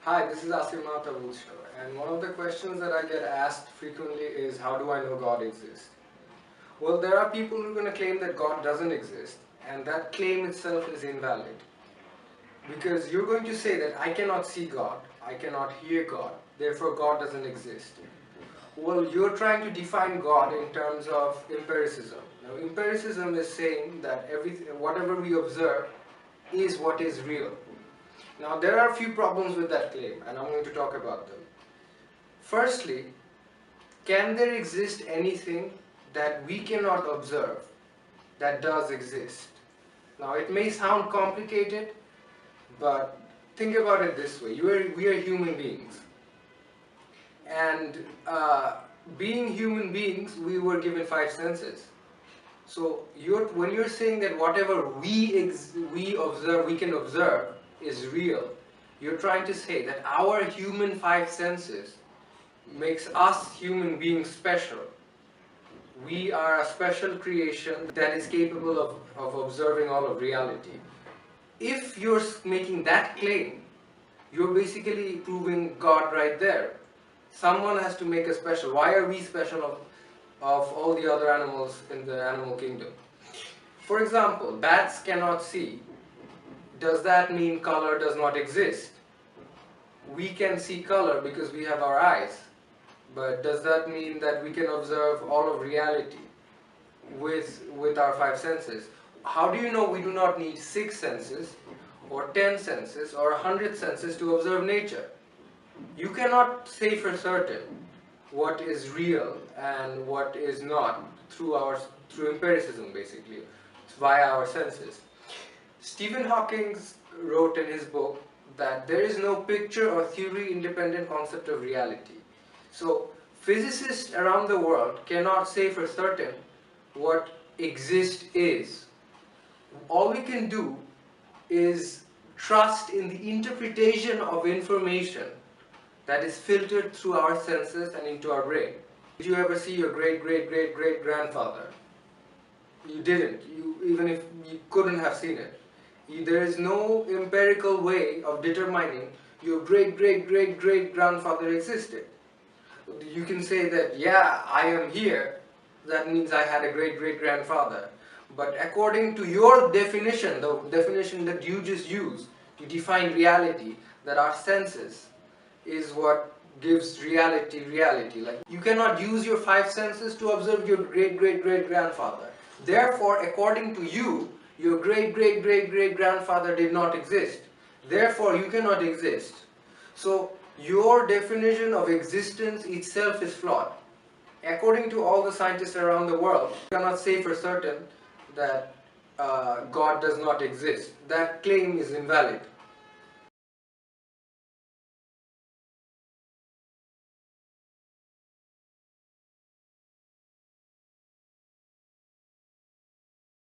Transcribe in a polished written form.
Hi, this is Asif Mahtab, Utsho, and one of the questions that I get asked frequently is, how do I know God exists? Well, there are people who are going to claim that God doesn't exist, and that claim itself is invalid. Because you're going to say that I cannot see God, I cannot hear God, therefore God doesn't exist. Well, you're trying to define God in terms of empiricism. Now, empiricism is saying that whatever we observe is what is real. Now, there are a few problems with that claim, and I'm going to talk about them. Firstly, can there exist anything that we cannot observe that does exist? Now, it may sound complicated, but think about it this way. We are human beings. And being human beings, we were given five senses. So when you're saying that whatever we observe, we can observe is real, you're trying to say that our human five senses makes us human beings special. We are a special creation that is capable of observing all of reality. If you're making that claim, you're basically proving God right there. Someone has to make us special. Why are we special of all the other animals in the animal kingdom? For example, bats cannot see. Does that mean color does not exist? We can see color because we have our eyes. But does that mean that we can observe all of reality with our five senses? How do you know we do not need 6 senses or 10 senses or 100 senses to observe nature? You cannot say for certain what is real and what is not through empiricism, basically, via our senses. Stephen Hawking wrote in his book that there is no picture or theory independent concept of reality. So physicists around the world cannot say for certain what exist is. All we can do is trust in the interpretation of information that is filtered through our senses and into our brain. Did you ever see your great-great-great-great-grandfather? You didn't, even if you couldn't have seen it. There is no empirical way of determining your great-great-great-great-grandfather existed. You can say that, yeah, I am here, that means I had a great-great-grandfather. But according to your definition, the definition that you just used to define reality, that our senses is what gives reality. Like, you cannot use your five senses to observe your great-great-great-grandfather. Therefore, according to you, your great-great-great-great-grandfather did not exist. Therefore, you cannot exist. So, your definition of existence itself is flawed. According to all the scientists around the world, you cannot say for certain that God does not exist. That claim is invalid.